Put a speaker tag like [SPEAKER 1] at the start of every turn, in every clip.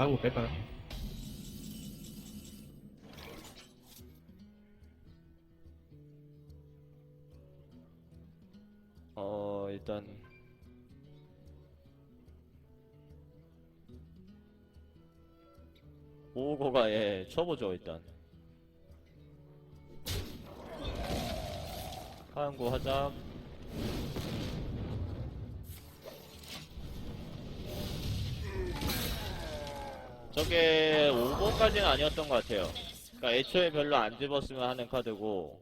[SPEAKER 1] 방구 뺄까요?
[SPEAKER 2] 일단 오고가 쳐보죠. 일단 하얀구 하자. 저게 5번까지는 아니었던 것 같아요. 그러니까 애초에 별로 안 집었으면 하는 카드고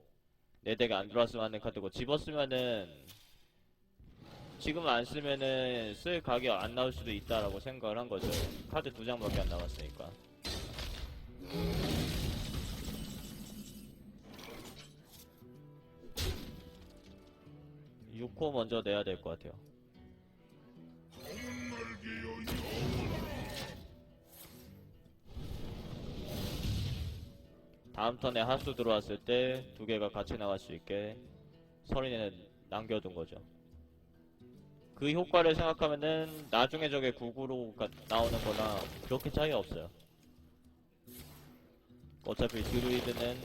[SPEAKER 2] 내 덱에 안 들어왔으면 하는 카드고, 집었으면은 지금 안 쓰면은 쓸 각이 안 나올 수도 있다라고 생각을 한 거죠. 카드 2장밖에 안 남았으니까. 6호 먼저 내야 될 것 같아요. 다음 턴에 하수 들어왔을 때 2개가 같이 나갈 수 있게 서린에는 남겨둔 거죠. 그 효과를 생각하면은 나중에 저게 9구로 나오는 거나 그렇게 차이 없어요. 어차피 드루이드는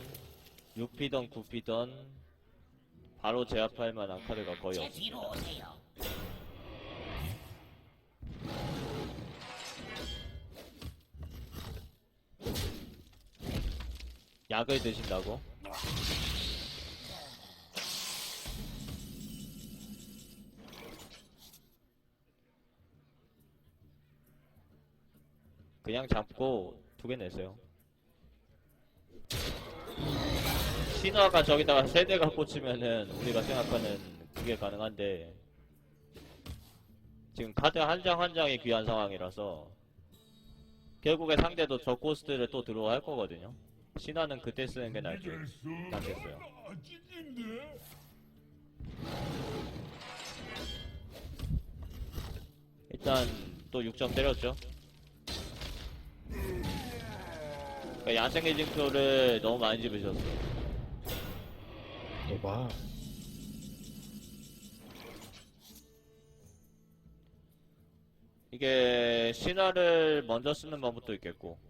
[SPEAKER 2] 6피던 9피던 바로 제압할 만한 카드가 거의 없습니다. 약을 드신다고? 그냥 잡고 2개 내세요. 신화가 저기다가 3대가 꽂히면은 우리가 생각하는 그게 가능한데 지금 카드 한 장 한 장이 귀한 상황이라서 결국에 상대도 저 코스트를 또 들어할 거거든요. 신화는 그때 쓰는 게 낫겠어요. 일단 또 6점 때렸죠. 그러니까 야생의 징표를 너무 많이 집으셨어.
[SPEAKER 1] 와.
[SPEAKER 2] 이게 신화를 먼저 쓰는 방법도 있겠고,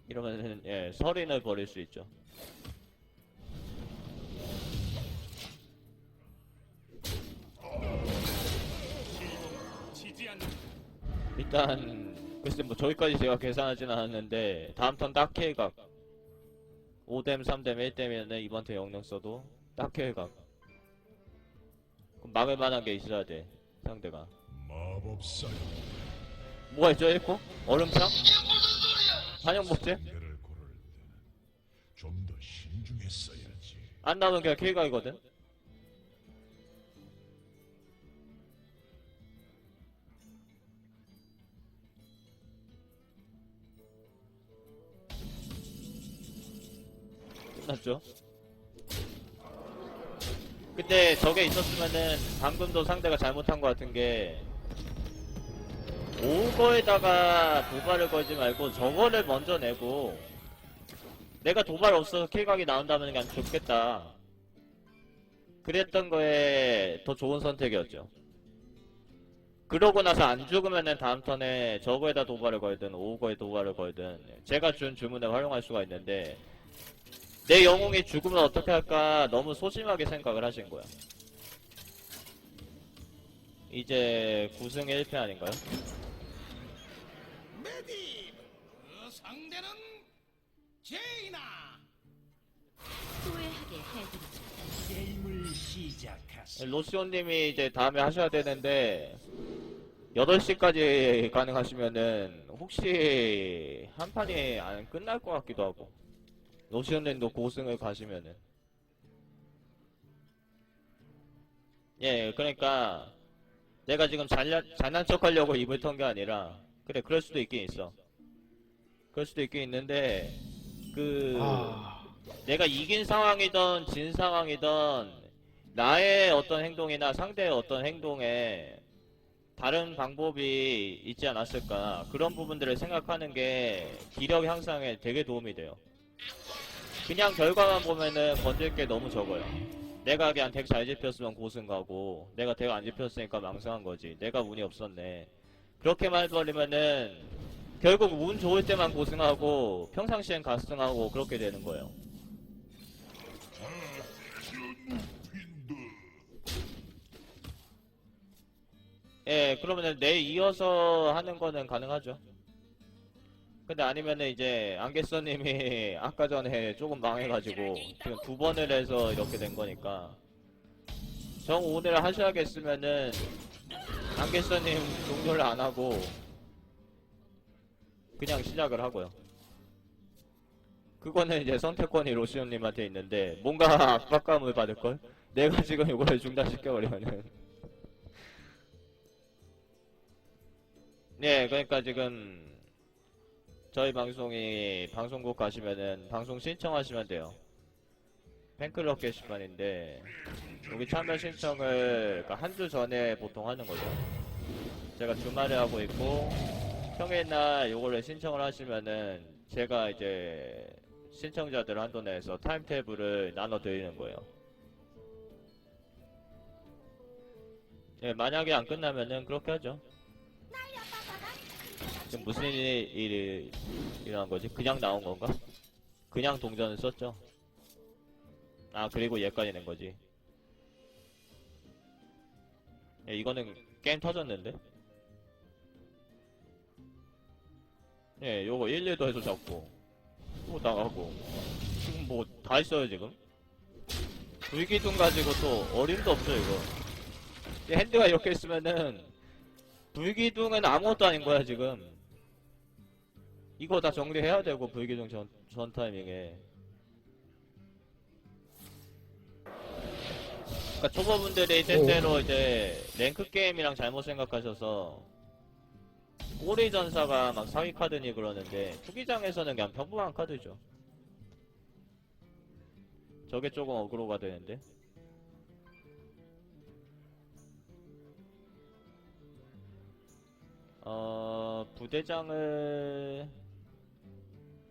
[SPEAKER 2] 이러면은 서린을 버릴 수 있죠. 일단 글쎄 뭐 저기까지 제가 계산하진 않았는데 다음 턴 딱 K각 5댐 3댐 1댐이면은 이번 턴 영능 써도 딱 K각. 그럼 막을 만한 게 있어야 돼 상대가.
[SPEAKER 3] 마법사
[SPEAKER 2] 뭐가 있죠 1코? 얼음창? 한영복제?
[SPEAKER 3] 상대를 고를 때 좀 더 신중했어야지.
[SPEAKER 2] 안 나오면 그냥 K각이거든? 끝났죠? 근데 저게 있었으면은 방금도 상대가 잘못한 것 같은 게 오거에다가 도발을 걸지 말고 저거를 먼저 내고 내가 도발 없어서 킬각이 나온다면 그냥 죽겠다, 그랬던 거에 더 좋은 선택이었죠. 그러고 나서 안 죽으면은 다음 턴에 저거에다 도발을 걸든 오거에 도발을 걸든 제가 준 주문에 활용할 수가 있는데 내 영웅이 죽으면 어떻게 할까 너무 소심하게 생각을 하신 거야. 이제 9승 1패 아닌가요?
[SPEAKER 4] 메디, 그 상대는 제이나.
[SPEAKER 5] 후회하게 해드리죠.
[SPEAKER 4] 게임을 시작하시.
[SPEAKER 2] 로시오님이 이제 다음에 하셔야 되는데 8시까지 가능하시면은 혹시 한 판이 안 끝날 것 같기도 하고, 로시오님도 고승을 가시면은 그러니까 내가 지금 잘난 척 하려고 입을 턴 게 아니라 그래 그럴 수도 있긴 있어. 그럴 수도 있긴 있는데 내가 이긴 상황이든 진 상황이든 나의 어떤 행동이나 상대의 어떤 행동에 다른 방법이 있지 않았을까, 그런 부분들을 생각하는 게 기력 향상에 되게 도움이 돼요. 그냥 결과만 보면은 건질 게 너무 적어요. 내가 그냥 덱 잘 집혔으면 고승 가고 내가 덱 안 집혔으니까 망상한 거지. 내가 운이 없었네. 그렇게만 해버리면은 결국 운 좋을 때만 고승하고 평상시엔 가승하고 그렇게 되는 거예요. 예, 그러면은 내 이어서 하는 거는 가능하죠. 근데 아니면은 이제 안개써님이 아까 전에 조금 망해가지고 지금 두 번을 해서 이렇게 된 거니까 정 오늘 하셔야겠으면은 안개써님 종료를 안 하고 그냥 시작을 하고요. 그거는 이제 선택권이 로시온님한테 있는데 뭔가 압박감을 받을걸? 내가 지금 이걸 중단시켜버리면은 네, 그러니까 지금 저희 방송이 방송국 가시면은 방송 신청하시면 돼요. 팬클럽 게시판인데 여기 참여 신청을 그러니까 한 주 전에 보통 하는 거죠. 제가 주말에 하고 있고 평일날 요거를 신청을 하시면은 제가 이제 신청자들 한도 내에서 타임테이블을 나눠 드리는 거예요. 예, 만약에 안 끝나면은 그렇게 하죠. 지금 무슨 일이 일어난 거지? 그냥 나온 건가? 그냥 동전을 썼죠? 아, 그리고 얘까지 낸 거지. 예, 이거는 게임 터졌는데? 예, 요거 1, 2도 해서 잡고 또 나가고 지금 뭐 다 있어요 지금. 불기둥 가지고 또 어림도 없죠 이거. 이 핸드가 이렇게 있으면은 불기둥은 아무것도 아닌 거야 지금. 이거 다 정리해야 되고 불기둥 전 타이밍에. 그러니까 초보분들이 때때로 이제 랭크 게임이랑 잘못 생각하셔서 꼬리 전사가 막 사기 카드니 그러는데 투기장에서는 그냥 평범한 카드죠. 저게 조금 어그로가 되는데.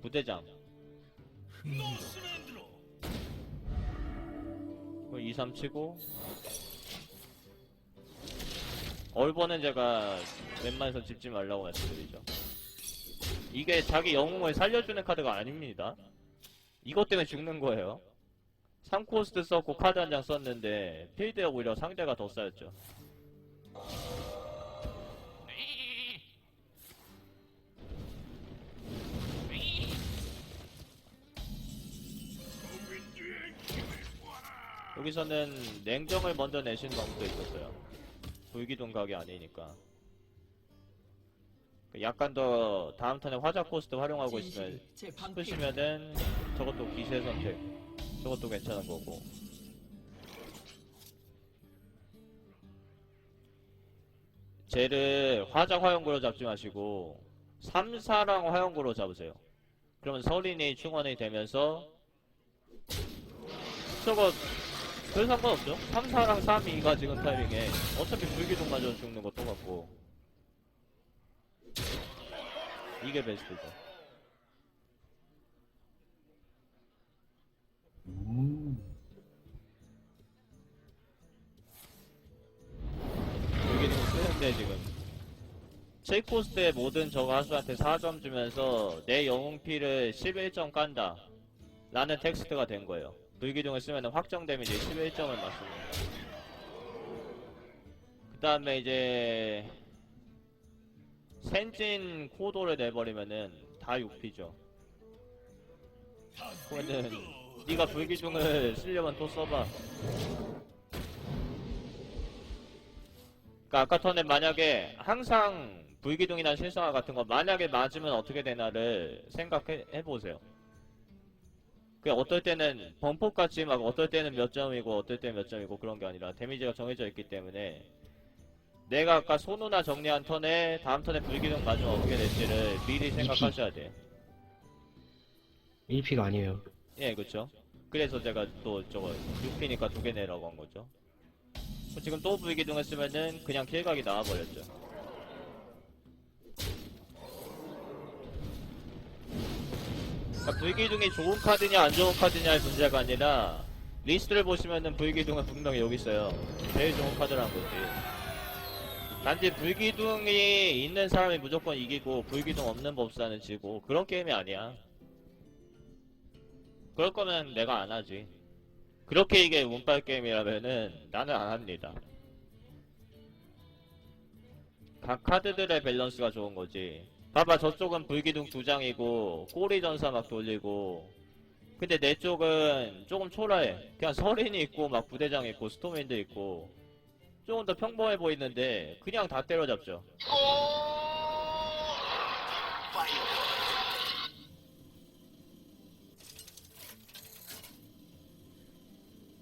[SPEAKER 2] 부대장 2, 3 치고 얼버는 제가 웬만해서 집지 말라고 말씀드리죠. 이게 자기 영웅을 살려주는 카드가 아닙니다. 이것 때문에 죽는 거예요. 3코스트 썼고 카드 한 장 썼는데 필드에 오히려 상대가 더 쌓였죠. 여기서는 냉정을 먼저 내시는 방법도 있었어요. 불기둥 각이 아니니까. 약간 더 다음 턴에 화자 코스트 활용하고 있으면 싶으시면은 저것도 기세 선택. 저것도 괜찮은 거고. 쟤를 화자 화용구로 잡지 마시고 3, 4랑 화용구로 잡으세요. 그러면 서린이 충원이 되면서 저거 별 상관없죠? 3, 4랑 3, 2가 지금 타이밍에 어차피 불기둥 맞아 죽는 거 똑같고 이게 베스트죠. 불기둥 쓰는데 지금 체이코스트의 모든 저거 하수한테 4점 주면서 내 영웅피를 11점 깐다 라는 텍스트가 된 거예요. 불기둥을 쓰면 확정 데미지 11점을 맞습니다. 그 다음에 이제 센진 코도를 내버리면은 다 6피죠. 그러면은 네가 불기둥을 쓰려면 또 써봐. 그러니까 아까 턴에 만약에 항상 불기둥이나 실성화 같은 거 만약에 맞으면 어떻게 되나를 생각해보세요. 그 어떨 때는 범퍼같이 막 어떨 때는 몇 점이고 어떨 때는 몇 점이고 그런 게 아니라 데미지가 정해져 있기 때문에 내가 아까 소누나 정리한 턴에 다음 턴에 불기둥 맞으면 어떻게 될지를 미리 생각하셔야 돼요.
[SPEAKER 1] 1피가 아니에요.
[SPEAKER 2] 예, 그쵸. 그래서 제가 또 저거 6피니까 2개 내라고 한 거죠. 지금 또 불기둥을 쓰면은 그냥 킬각이 나와버렸죠. 그러니까 불기둥이 좋은 카드냐 안 좋은 카드냐의 문제가 아니라 리스트를 보시면은 불기둥은 분명히 여기 있어요. 제일 좋은 카드라는 거지. 단지 불기둥이 있는 사람이 무조건 이기고 불기둥 없는 법사는 지고 그런 게임이 아니야. 그럴 거면 내가 안 하지. 그렇게 이게 운빨 게임이라면은 나는 안 합니다. 각 카드들의 밸런스가 좋은 거지. 봐봐, 저쪽은 불기둥 2장이고 꼬리 전사 막 돌리고, 근데 내 쪽은 조금 초라해. 그냥 서린이 있고 막 부대장 있고 스톰윈드 있고 조금 더 평범해 보이는데 그냥 다 때려잡죠.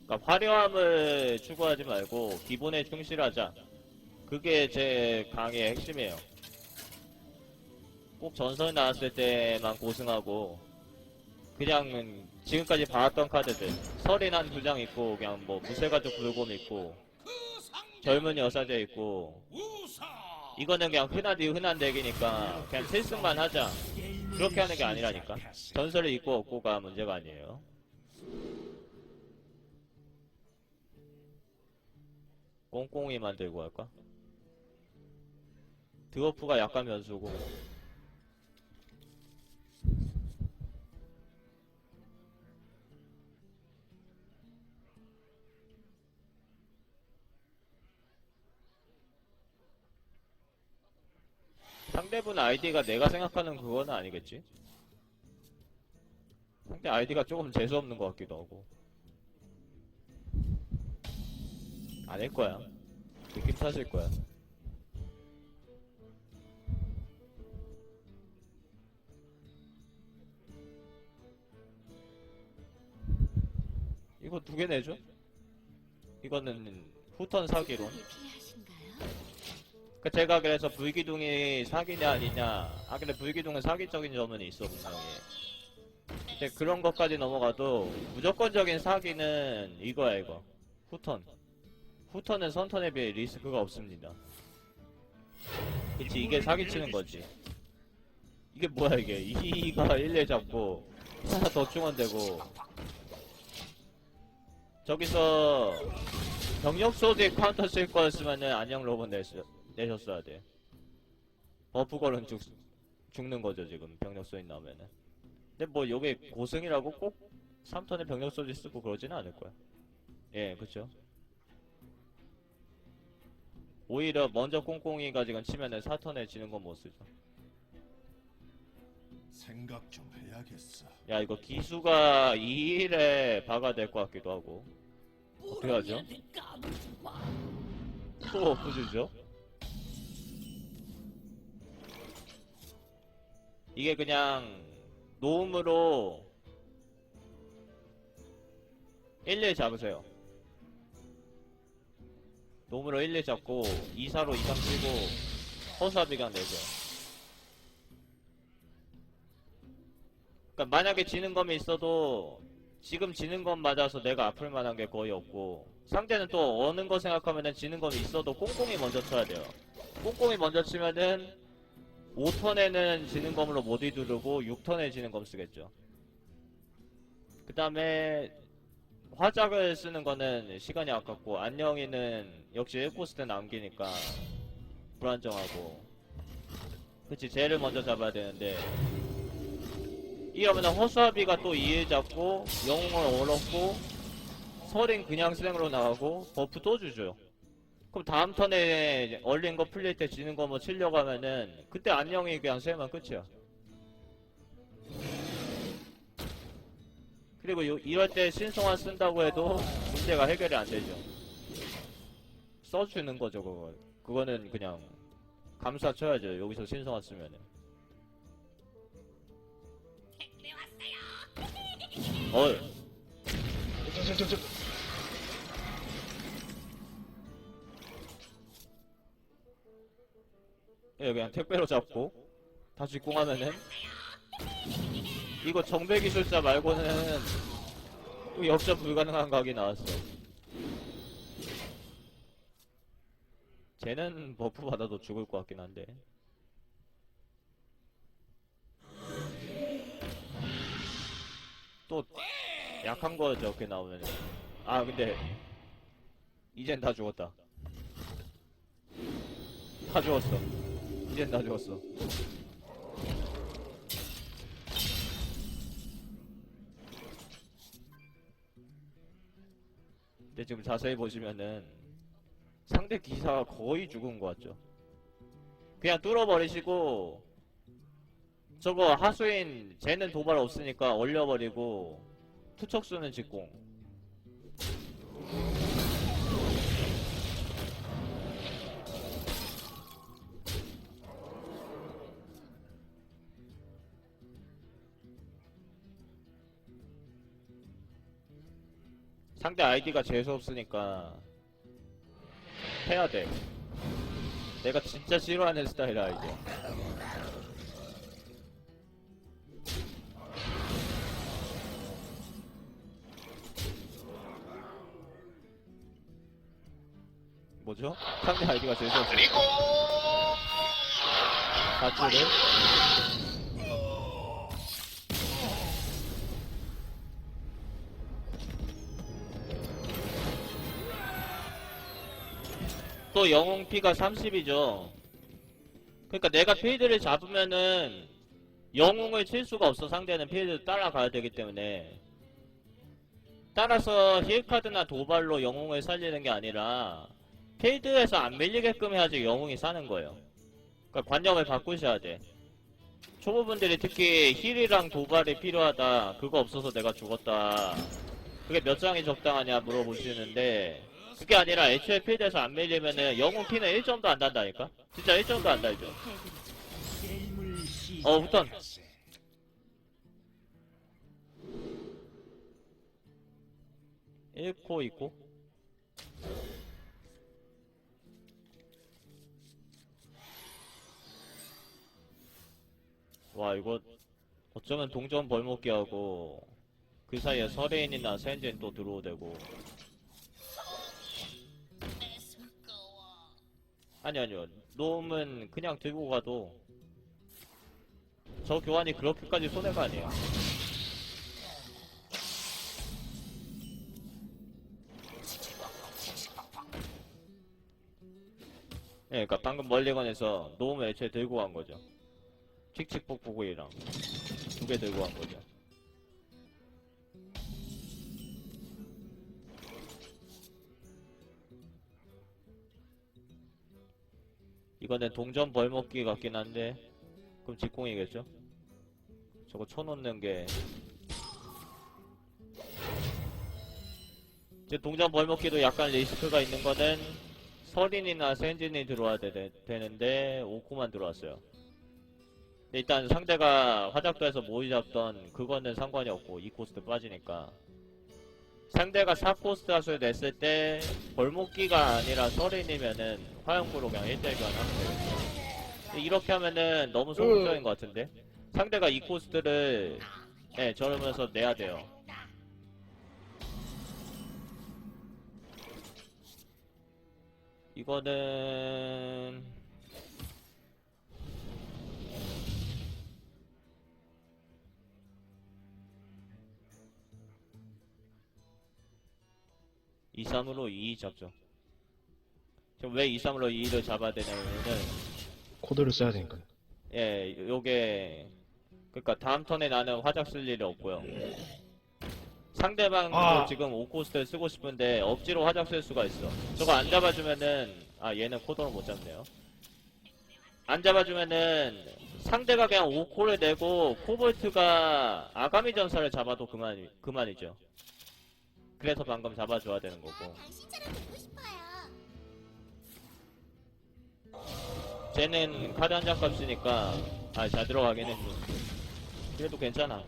[SPEAKER 2] 그러니까 화려함을 추구하지 말고 기본에 충실하자. 그게 제 강의의 핵심이에요. 꼭 전설 나왔을 때만 고승하고 그냥 지금까지 봐왔던 카드들 설인 한 2장 있고 그냥 뭐 무쇠가죽 불곰 있고
[SPEAKER 4] 그 상대는
[SPEAKER 2] 젊은 여사제 있고
[SPEAKER 4] 우사.
[SPEAKER 2] 이거는 그냥 흔하디 흔한 덱이니까 그냥 필승만 하자. 그렇게 하는 게 아니라니까. 전설이 있고 없고가 문제가 아니에요. 꽁꽁이 만들고 할까? 드워프가 약간 변수고. 상대분 아이디가 내가 생각하는 그거는 아니겠지? 상대 아이디가 조금 재수없는 것 같기도 하고. 아닐 거야. 느낌 탓일 거야. 이거 2개 내줘? 이거는 후턴 사기론. 그 제가 그래서 불기둥이 사기냐 아니냐. 아 근데 불기둥은 사기적인 점은 있어 분명히. 근데 그런 것까지 넘어가도 무조건적인 사기는 이거야 이거. 후턴. 후턴은 선턴에 비해 리스크가 없습니다. 그치 이게 사기치는 거지. 이게 뭐야 이게. 2가 1에 잡고 하나 더 충원되고 저기서 병력 소드에 카운터 쓸 거였으면은 안녕 로봇 내셨어야 돼. 버프 걸은 죽는 거죠 지금 병력 소드 나오면은. 근데 뭐 요게 고승이라고 꼭 3턴에 병력 소드 쓰고 그러지는 않을 거야. 예 그쵸. 오히려 먼저 꽁꽁이가 지금 치면은 4턴에 지는 건 못 쓰죠.
[SPEAKER 3] 생각 좀 해야겠어.
[SPEAKER 2] 야 이거 기수가 2일에 박아야 될 것 같기도 하고. 어떻게 하죠? 또 부수죠? 이게 그냥 노음으로 1일 잡으세요. 노음으로 1일 잡고 2사로 2장 쓰고 허수아비강 내죠. 그러니까 만약에 지는 검이 있어도 지금 지는 검 맞아서 내가 아플 만한 게 거의 없고 상대는 또 어는 거 생각하면은 지는 검이 있어도 꽁꽁이 먼저 쳐야 돼요. 꽁꽁이 먼저 치면은 5턴에는 지는 검으로 못 이두르고 6턴에 지는 검 쓰겠죠. 그 다음에 화작을 쓰는 거는 시간이 아깝고 안녕이는 역시 1코스 때 남기니까 불안정하고. 그치 쟤를 먼저 잡아야 되는데 이러면 허수아비가 또 2일 잡고 영웅을 얻었고 설인 그냥 생으로 나가고 버프 또 주죠. 그럼 다음 턴에 얼린 거 풀릴 때 지는 거 뭐 치려고 하면은 그때 안녕이 그냥 세면 끝이야. 그리고 이럴 때 신성한 쓴다고 해도 문제가 해결이 안 되죠. 써주는 거죠 그거. 그거는 그냥 감사 쳐야죠 여기서 신성한 쓰면은. 예, 그냥 택배로 잡고 다시 꽁하면은 이거 정배 기술자 말고는 또 역전 불가능한 각이 나왔어. 쟤는 버프 받아도 죽을 것 같긴 한데. 또 약한 거 저렇게 나오면은 아 근데 이젠 다 죽었다. 다 죽었어. 이젠 다 죽었어. 근데 지금 자세히 보시면은 상대 기사가 거의 죽은 것 같죠. 그냥 뚫어버리시고 저거 하수인 쟤는 도발 없으니까 올려버리고 투척수는 직공. 상대 아이디가 재수 없으니까 해야 돼. 내가 진짜 싫어하는 스타일 아이디야. 뭐죠? 상대 아이디가 재수 없으니까. 가츠를 또 영웅 피가 30이죠. 그러니까 내가 필드를 잡으면은 영웅을 칠 수가 없어. 상대는 필드 따라가야 되기 때문에. 따라서 힐카드나 도발로 영웅을 살리는 게 아니라 필드에서 안 밀리게끔 해야지 영웅이 사는 거예요. 그러니까 관념을 바꾸셔야 돼. 초보분들이 특히 힐이랑 도발이 필요하다, 그거 없어서 내가 죽었다, 그게 몇 장이 적당하냐 물어보시는데, 그게 아니라 애초에 필드에서 안 밀리면은 영웅 피는 1점도 안 단다니까? 진짜 1점도 안 달죠.
[SPEAKER 4] 게임을
[SPEAKER 2] 후턴.
[SPEAKER 4] 시작하세.
[SPEAKER 2] 1코 2코? 와 이거 어쩌면 동전 벌목기 하고 그 사이에 서레인이나 센진 또 들어오대고. 아니요 놈은 그냥 들고 가도 저 교환이 그렇게까지 손해가 아니에요. 예, 그니까 방금 멀리건에서 놈을 애초에 들고 간 거죠. 칙칙폭폭이랑 두 개 들고 간 거죠. 이거는 동전 벌먹기 같긴 한데 그럼 직공이겠죠? 저거 쳐놓는 게 이제 동전 벌먹기도 약간 리스크가 있는 거는 서린이나 센진이 들어와야 되는데 5코만 들어왔어요. 근데 일단 상대가 화작도에서 모의 잡던 그거는 상관이 없고 2코스트 빠지니까 상대가 4코스트 하수를 냈을 때 벌목기가 아니라 서린이면은 화염구로 그냥 1대1 교환하면 되겠죠. 이렇게 하면은 너무 소극적인 것 같은데 상대가 2코스트를 저러면서 내야 돼요. 이거는 2-3으로 2 잡죠. 지금 왜 2-3으로 2를 잡아야 되냐면은
[SPEAKER 1] 코드를 써야 되니까.
[SPEAKER 2] 요게 그니까 다음 턴에 나는 화작 쓸 일이 없고요. 상대방도 지금 5코스트를 쓰고 싶은데 억지로 화작 쓸 수가 있어. 저거 안 잡아주면은 얘는 코드를 못 잡네요. 안 잡아주면은 상대가 그냥 5코를 내고 코볼트가 아가미 전사를 잡아도 그만이죠. 그래서 방금 잡아줘야 되는 거고. 쟤는 카드 한 장 값이니까 잘 들어가긴 했어. 그래도 괜찮아.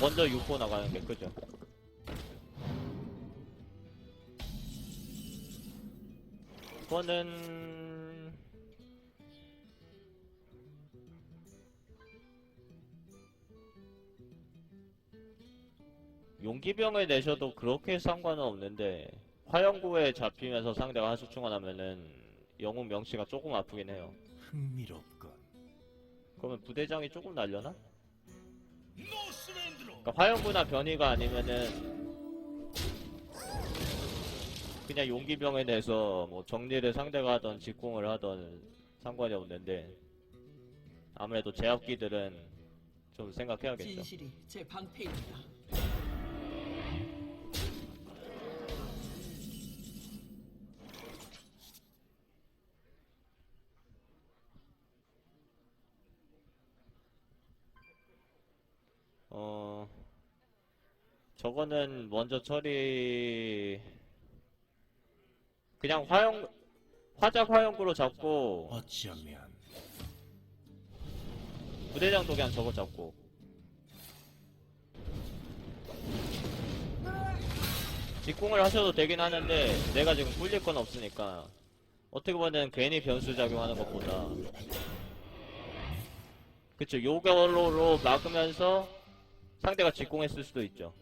[SPEAKER 2] 먼저 6호 나가는 게 그죠. 그거는 용기병을 내셔도 그렇게 상관은 없는데 화염구에 잡히면서 상대가 하수 충원하면은 영웅 명치가 조금 아프긴 해요.
[SPEAKER 4] 흥미롭군.
[SPEAKER 2] 그러면 부대장이 조금 날려나?
[SPEAKER 4] 노스랜드로
[SPEAKER 2] 그러니까 화염구나 변이가 아니면은 그냥 용기병에 대해서 뭐 정리를 상대가 하던 직공을 하던 상관이 없는데 아무래도 제압기들은 좀 생각해야겠죠.
[SPEAKER 5] 진실이 제 방패입니다.
[SPEAKER 2] 저거는 먼저 그냥 화작 화염구로 잡고
[SPEAKER 4] 어쩌면
[SPEAKER 2] 부대장도 그냥 저거 잡고 직공을 하셔도 되긴 하는데 내가 지금 꿀릴 건 없으니까 어떻게 보면 괜히 변수 작용하는 것보다 그쵸 요걸로 막으면서 상대가 직공했을 수도 있죠.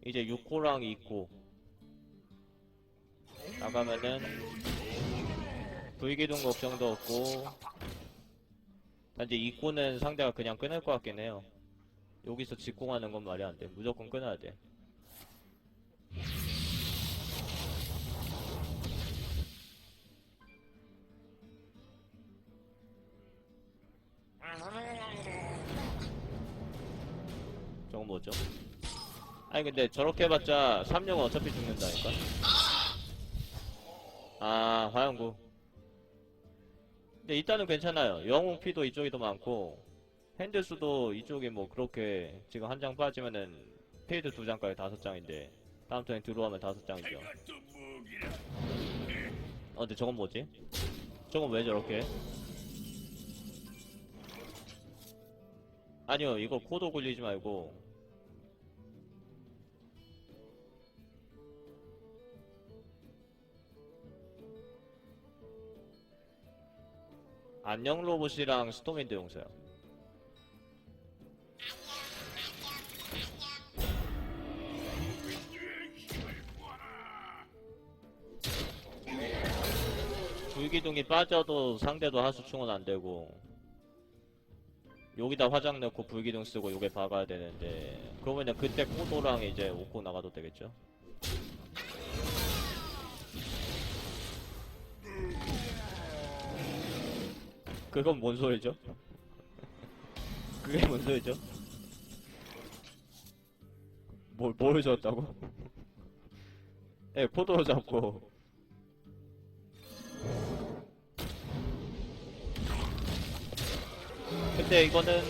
[SPEAKER 2] 이제 6코랑 2코 나가면은 불기둥 걱정도 없고 단지 2코는 상대가 그냥 끊을 것 같긴 해요. 여기서 직공하는 건 말이 안 돼. 무조건 끊어야 돼. 저건 뭐죠? 아니 근데 저렇게 해봤자 3령은 어차피 죽는다니까? 아 화영구 근데 일단은 괜찮아요. 영웅 피도 이쪽이 더 많고 핸드 수도 이쪽이 뭐 그렇게 지금 한 장 빠지면은 필드 2장까지 5장인데 다음 턴에 들어오면 5장이죠. 근데 저건 뭐지? 저건 왜 저렇게? 아니요 이거 코도 굴리지 말고 안녕 로봇이랑 스톰윈드 용사요. 불기둥이 빠져도 상대도 하수충은 안되고 여기다 화장 넣고 불기둥 쓰고 요게 박아야 되는데 그러면은 그때 코도랑 이제 5코 나가도 되겠죠? 그건 뭔 소리죠? 그게 뭔 소리죠? 뭘 줬다고? 예, 포도로 잡고. 근데 이거는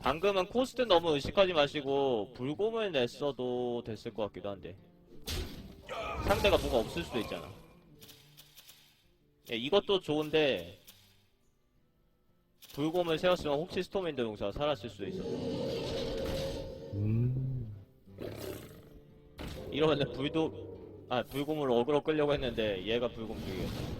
[SPEAKER 2] 방금은 코스트 너무 의식하지 마시고 불곰을 냈어도 됐을 것 같기도 한데 상대가 뭐가 없을 수도 있잖아. 예, 이것도 좋은데 불곰을 세웠으면 혹시 스톰윈드 용사가 살았을 수도 있어. 이러면은 불곰을 어그로 끌려고 했는데 얘가 불곰 죽이겠다.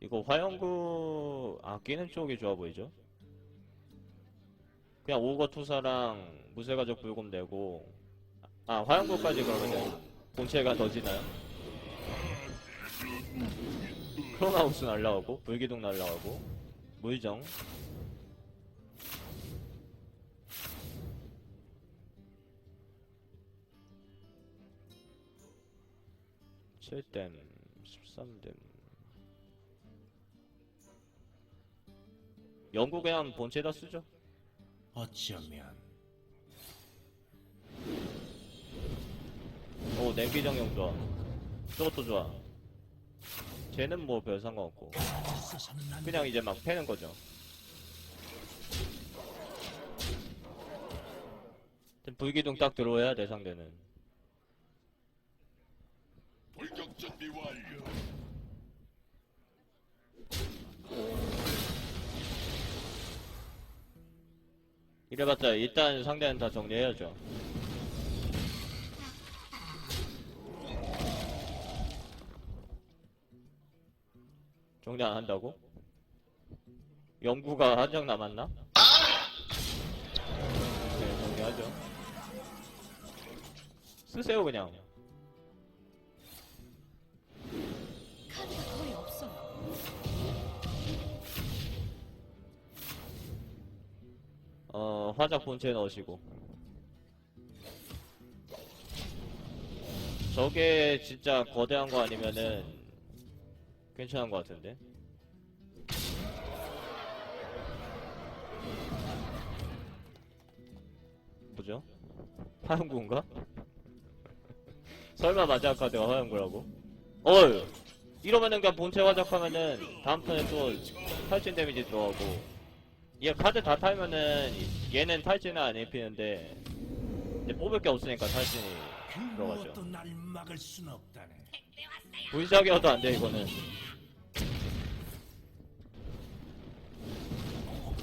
[SPEAKER 2] 이거 화영구 아끼는 쪽이 좋아 보이죠? 그냥 오거 투사랑 무쇠가족 불곰 내고 화영구까지 그러면은 본체가 더 지나요? 크로나우스 날라가고 불기둥 날라가고 물정 (7댐) (13댐) 영구 그냥 본체에다 쓰죠.
[SPEAKER 4] 어쩌면
[SPEAKER 2] 오 냉기정령 좋아. 저것도 좋아. 쟤는 뭐 별 상관없고 그냥 이제 막 패는 거죠. 불기둥 딱 들어와야 돼 상대는.
[SPEAKER 3] 돌격 준비 완료.
[SPEAKER 2] 이래봤자 일단 상대는 다 정리해야죠. 정리 안 한다고? 영구가 한 장 남았나? 네, 정리하죠. 쓰세요 그냥. 화작 본체에 넣으시고. 저게 진짜 거대한 거 아니면은 괜찮은 거 같은데. 뭐죠? 화염구인가? 설마 마지막 카드가 화염구라고? 어휴! 이러면은 그냥 본체 화작하면은 다음 턴에 또 탈진 데미지 들어가고, 얘 카드 다 탈면은 얘는 탈진은 안 입히는데 이제 뽑을 게 없으니까 탈진이 들어가죠.
[SPEAKER 4] 무엇도 날 막을 순 없다네.
[SPEAKER 2] 분석이어도 안 돼 이거는.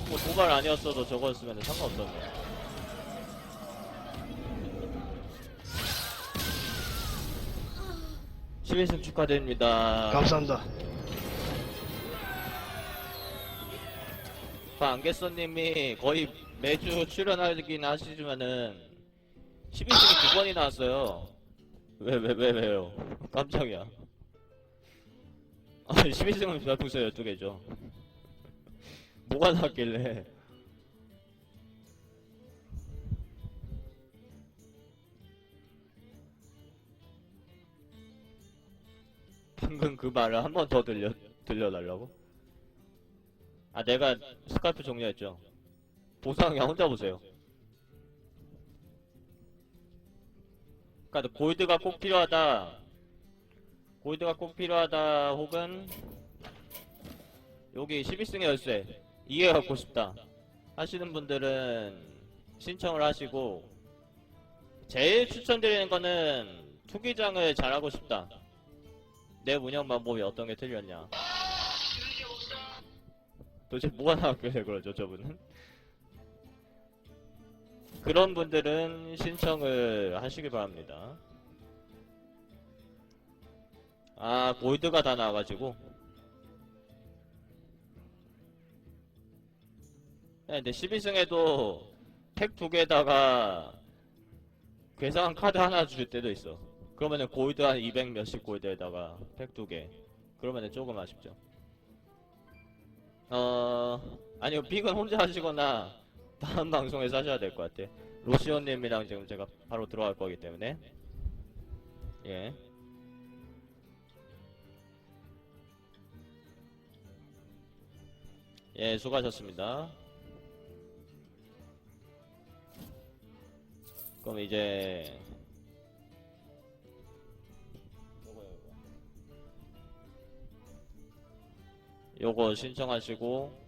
[SPEAKER 2] 뭐 도발 아니었어도 저거였으면 상관없었네. 시민승 축하드립니다.
[SPEAKER 1] 감사합니다.
[SPEAKER 2] 안개써님이 거의 매주 출연하긴 하시지만은 12승이 2번이 나왔어요. 왜요? 깜짝이야. 아, 12승은 별풍선 12개죠. 뭐가 나왔길래. 방금 그 말을 한 번 더 들려달라고? 아, 내가 스카이프 종료했죠. 보상 그냥 혼자 보세요. 그니까 골드가 꼭 필요하다. 골드가 꼭 필요하다 혹은 여기 12승의 열쇠 이해 갖고 싶다 하시는 분들은 신청을 하시고, 제일 추천드리는 거는 투기장을 잘하고 싶다. 내 운영 방법이 어떤 게 틀렸냐. 도대체 뭐가 나왔길래 그러죠 저분은? 그런 분들은 신청을 하시기 바랍니다. 아, 골드가 다 나와가지고. 근데 12승에도 팩 2개에다가 괴상한 카드 하나 줄 때도 있어. 그러면은 골드 한 200 몇십 골드에다가 팩 2개. 그러면은 조금 아쉽죠. 아니요, 픽은 혼자 하시거나 다음 방송에서 하셔야 될 것 같아. 로시오님이랑 지금 제가 바로 들어갈 거기 때문에. 예. 예, 수고하셨습니다. 그럼 이제 요거 신청하시고,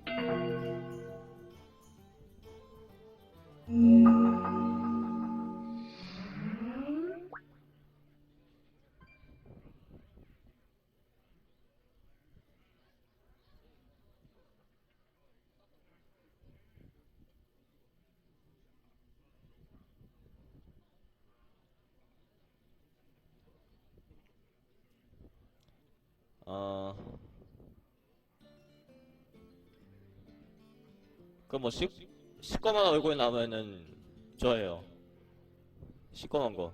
[SPEAKER 2] 그 뭐 시꺼먼 얼굴 나오면은 저예요. 시꺼먼 거.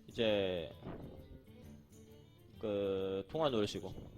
[SPEAKER 2] 이제 그 통화 누르시고.